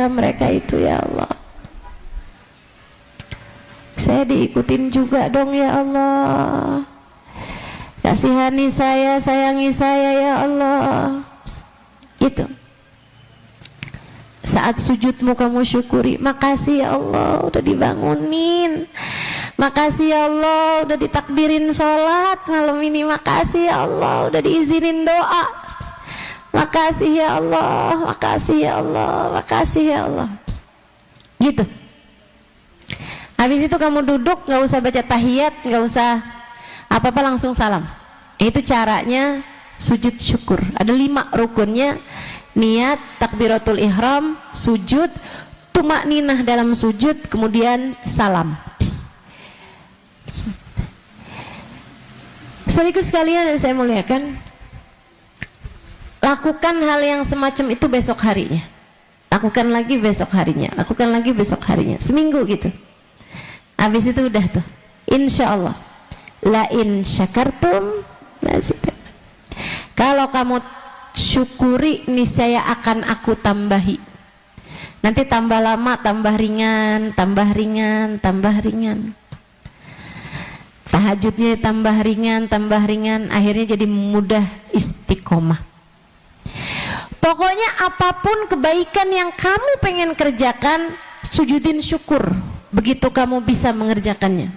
A: mereka itu ya Allah. Saya diikutin juga dong ya Allah, kasihani saya, sayangi saya ya Allah. Itu saat sujudmu kamu syukuri, makasih ya Allah udah dibangunin, makasih ya Allah udah ditakdirin sholat malam ini, makasih ya Allah udah diizinin doa, makasih ya Allah, makasih ya Allah, makasih ya Allah. Gitu. Habis itu kamu duduk, nggak usah baca tahiyat, nggak usah apa-apa, langsung salam. Itu caranya sujud syukur. Ada 5 rukunnya: niat, takbiratul ihram, sujud, tumakninah dalam sujud, kemudian salam. Saudaraku sekalian yang saya muliakan, lakukan hal yang semacam itu besok harinya, lakukan lagi besok harinya, lakukan lagi besok harinya, seminggu gitu. Habis itu udah tuh, insya Allah, la in syakartum lazid. Kalau kamu syukuri, niscaya akan aku tambahi. Nanti tambah lama, tambah ringan, tambah ringan, tambah ringan. Tahajudnya tambah ringan, tambah ringan, akhirnya jadi mudah istiqomah. Pokoknya apapun kebaikan yang kamu pengen kerjakan, sujudin syukur begitu kamu bisa mengerjakannya.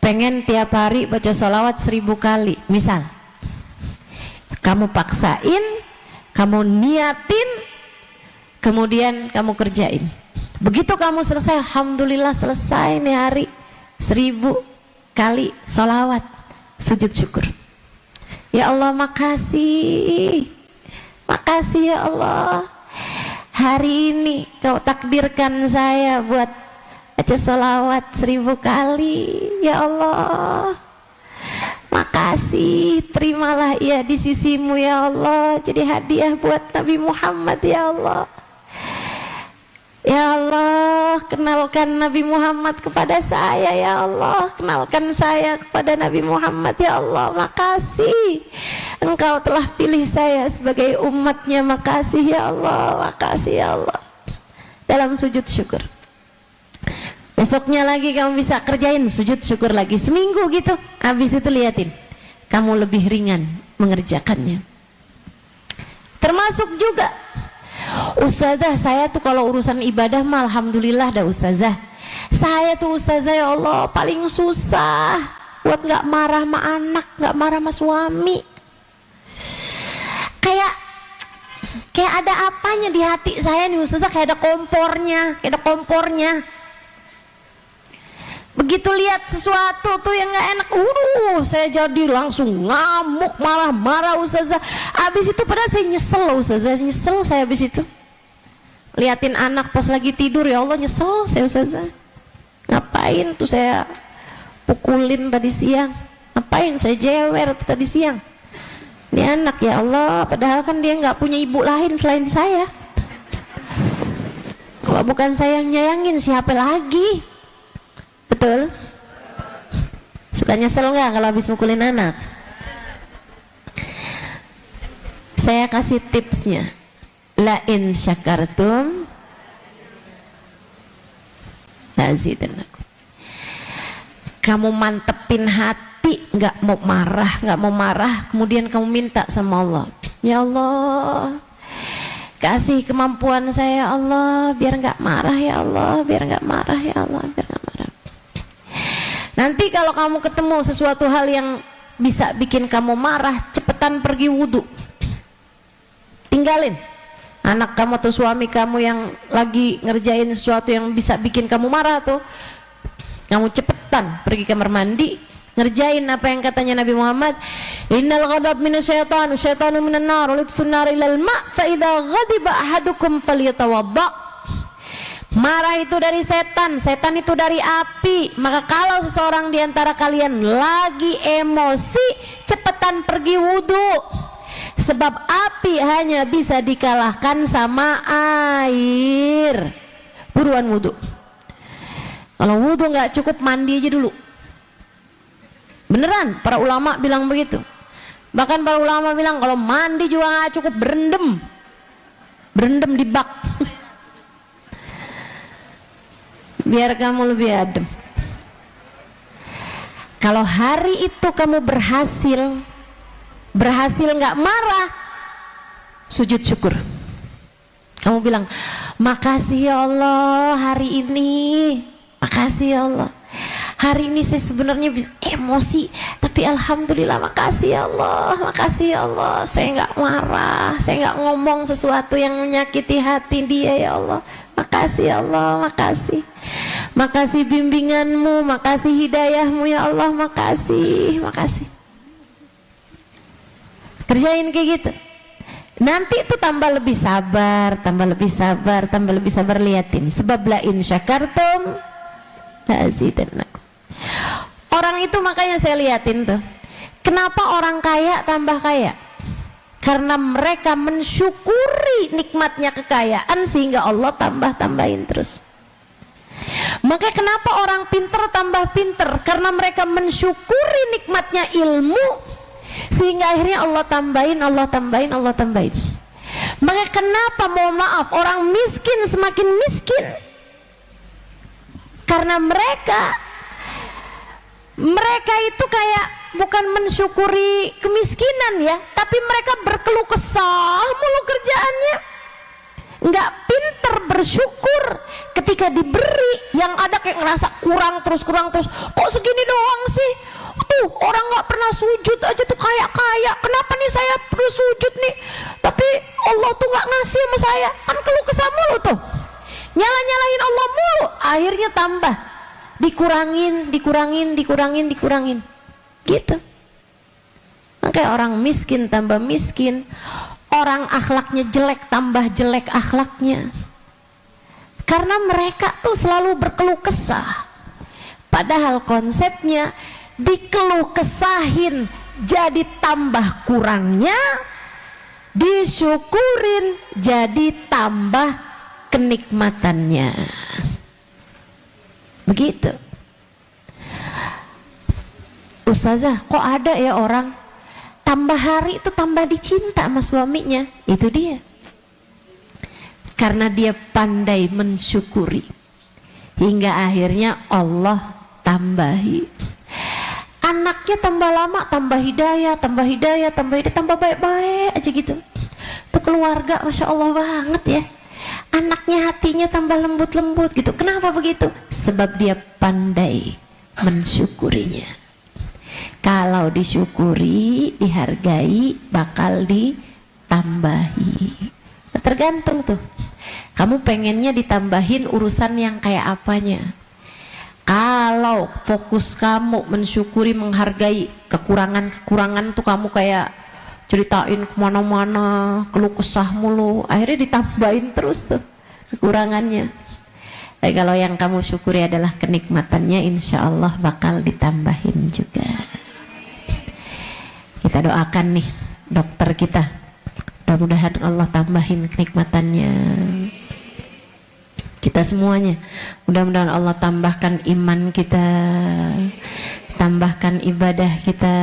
A: Pengen tiap hari baca sholawat 1000 kali misal, kamu paksain, kamu niatin, kemudian kamu kerjain. Begitu kamu selesai, alhamdulillah selesai nih hari, 1000 kali sholawat, sujud syukur. Ya Allah makasih, makasih ya Allah, hari ini kau takdirkan saya buat baca sholawat 1000 kali. Ya Allah makasih, terimalah ia di sisimu ya Allah, jadi hadiah buat Nabi Muhammad ya Allah. Ya Allah, kenalkan Nabi Muhammad kepada saya ya Allah, kenalkan saya kepada Nabi Muhammad ya Allah. Makasih Engkau telah pilih saya sebagai umatnya, makasih ya Allah, makasih ya Allah. Dalam sujud syukur. Besoknya lagi kamu bisa kerjain sujud syukur lagi, seminggu gitu. Habis itu liatin, kamu lebih ringan mengerjakannya. Termasuk juga Ustazah, saya tuh kalau urusan ibadah mah alhamdulillah dah ustazah. Saya tuh ustazah ya Allah paling susah buat nggak marah sama anak, nggak marah sama suami. Kayak ada apanya di hati saya nih ustazah, kayak ada kompornya. Begitu lihat sesuatu tuh yang nggak enak, saya jadi langsung ngamuk, marah ustazah. Abis itu padahal saya nyesel loh ustazah, nyesel saya abis itu. Liatin anak pas lagi tidur, ya Allah nyesel saya ustazah. Ngapain tuh saya pukulin tadi siang? Ngapain saya jewer tadi siang? Ini anak ya Allah, padahal kan dia nggak punya ibu lain selain saya. Kalau bukan saya yang nyayangin, siapa lagi? Betul? Suka nyesel nggak kalau habis mukulin anak? Saya kasih tipsnya. La in syakartum lazidannakum. Kamu mantepin hati, nggak mau marah, kemudian kamu minta sama Allah, ya Allah kasih kemampuan saya ya Allah biar nggak marah ya Allah, biar nggak marah ya Allah, biar nggak marah. Nanti kalau kamu ketemu sesuatu hal yang bisa bikin kamu marah, cepetan pergi wudhu, tinggalin anak kamu atau suami kamu yang lagi ngerjain sesuatu yang bisa bikin kamu marah tuh, kamu cepetan pergi kamar mandi, ngerjain apa yang katanya Nabi Muhammad, innal ghadab minasyaitan syaitanu minan nar ulitfun nar ilal ma' fa idza ghadiba ahadukum falyatawadda. Marah itu dari setan, setan itu dari api. Maka kalau seseorang di antara kalian lagi emosi, cepetan pergi wudhu, sebab api hanya bisa dikalahkan sama air. Buruan wudhu. Kalau wudhu nggak cukup, mandi aja dulu. Beneran, para ulama bilang begitu. Bahkan para ulama bilang kalau mandi juga nggak cukup, berendam di bak. Biar kamu lebih adem. Kalau hari itu kamu berhasil nggak marah, sujud syukur. Kamu bilang, makasih ya Allah hari ini, makasih ya Allah. Hari ini saya sebenarnya emosi, tapi alhamdulillah makasih ya Allah, makasih ya Allah. Saya nggak marah, saya nggak ngomong sesuatu yang menyakiti hati dia ya Allah. Makasih ya Allah, makasih. Makasih bimbinganmu, makasih hidayahmu ya Allah, makasih. Kerjain kayak gitu. Nanti itu tambah lebih sabar, liatin. Sebab la in syakartum lazidannakum. Orang itu makanya saya liatin tuh, kenapa orang kaya tambah kaya? Karena mereka mensyukuri nikmatnya kekayaan sehingga Allah tambahin terus. Maka kenapa orang pinter tambah pinter? Karena mereka mensyukuri nikmatnya ilmu sehingga akhirnya Allah tambahin. Maka kenapa, mohon maaf, orang miskin semakin miskin? Karena mereka itu kayak bukan mensyukuri kemiskinan ya, tapi mereka berkeluh kesah mulu kerjaannya, nggak pinter bersyukur. Ketika diberi yang ada kayak ngerasa kurang terus, kok segini doang sih, tuh orang nggak pernah sujud aja tuh kaya, kenapa nih saya perlu sujud nih, tapi Allah tuh nggak ngasih sama saya, kan keluh kesah mulu tuh, nyalahin Allah mulu, akhirnya tambah dikurangin gitu. Makanya orang miskin tambah miskin, orang akhlaknya jelek tambah jelek akhlaknya, karena mereka tuh selalu berkeluh kesah. Padahal konsepnya dikeluh kesahin jadi tambah kurangnya, disyukurin jadi tambah kenikmatannya. Begitu. Ustazah, kok ada ya orang tambah hari itu tambah dicinta sama suaminya? Itu dia, karena dia pandai mensyukuri hingga akhirnya Allah tambahi. Anaknya tambah lama tambah hidayah, tambah baik-baik aja gitu.
B: Itu keluarga Masya Allah banget ya. Anaknya hatinya tambah lembut-lembut gitu. Kenapa begitu? Sebab dia pandai mensyukurinya. Kalau disyukuri, dihargai, bakal ditambahi. Tergantung tuh, kamu pengennya ditambahin urusan yang kayak apanya. Kalau fokus kamu mensyukuri, menghargai kekurangan-kekurangan tuh, kamu kayak ceritain kemana-mana, keluh kesah mulu, akhirnya ditambahin terus tuh kekurangannya. Tapi kalau yang kamu syukuri adalah kenikmatannya, insya Allah bakal ditambahin juga. Kita doakan nih dokter kita, mudah-mudahan Allah tambahin kenikmatannya. Kita semuanya, mudah-mudahan Allah tambahkan iman kita, tambahkan ibadah kita,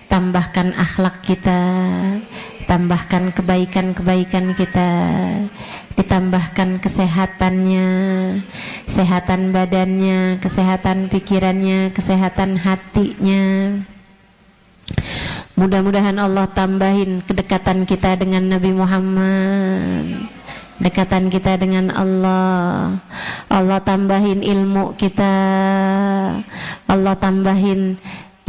B: tambahkan akhlak kita, tambahkan kebaikan-kebaikan kita, ditambahkan kesehatannya, kesehatan badannya, kesehatan pikirannya, kesehatan hatinya. Mudah-mudahan Allah tambahin kedekatan kita dengan Nabi Muhammad, dekatan kita dengan Allah. Allah tambahin ilmu kita, Allah tambahin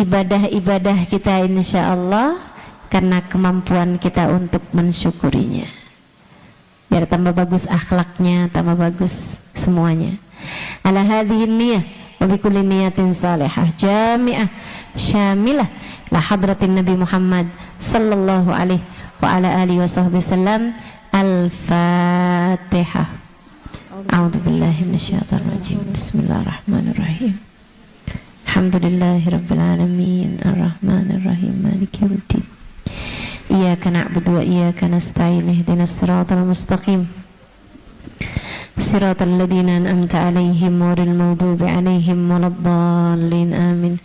B: ibadah-ibadah kita insya Allah, karena kemampuan kita untuk mensyukurinya. Biar tambah bagus akhlaknya, tambah bagus semuanya. Ala hadhihi niyah wa bikulli niyatin salihah jami'ah syamilah la hadratin Nabi Muhammad sallallahu alaihi wa ala alihi wa sahbihi wasallam. Al-Fatihah. A'udzu billahi minasyaitonir rajim. Bismillahirrahmanirrahim. Alhamdulillahirabbil alamin arrahmanir rahim maliki yaumiddin. Iyyaka na'budu wa iyyaka nasta'in ihdinas siratal mustaqim. Siratal ladzina an'amta 'alaihim ghairil maghdubi 'alaihim waladdallin. Amin.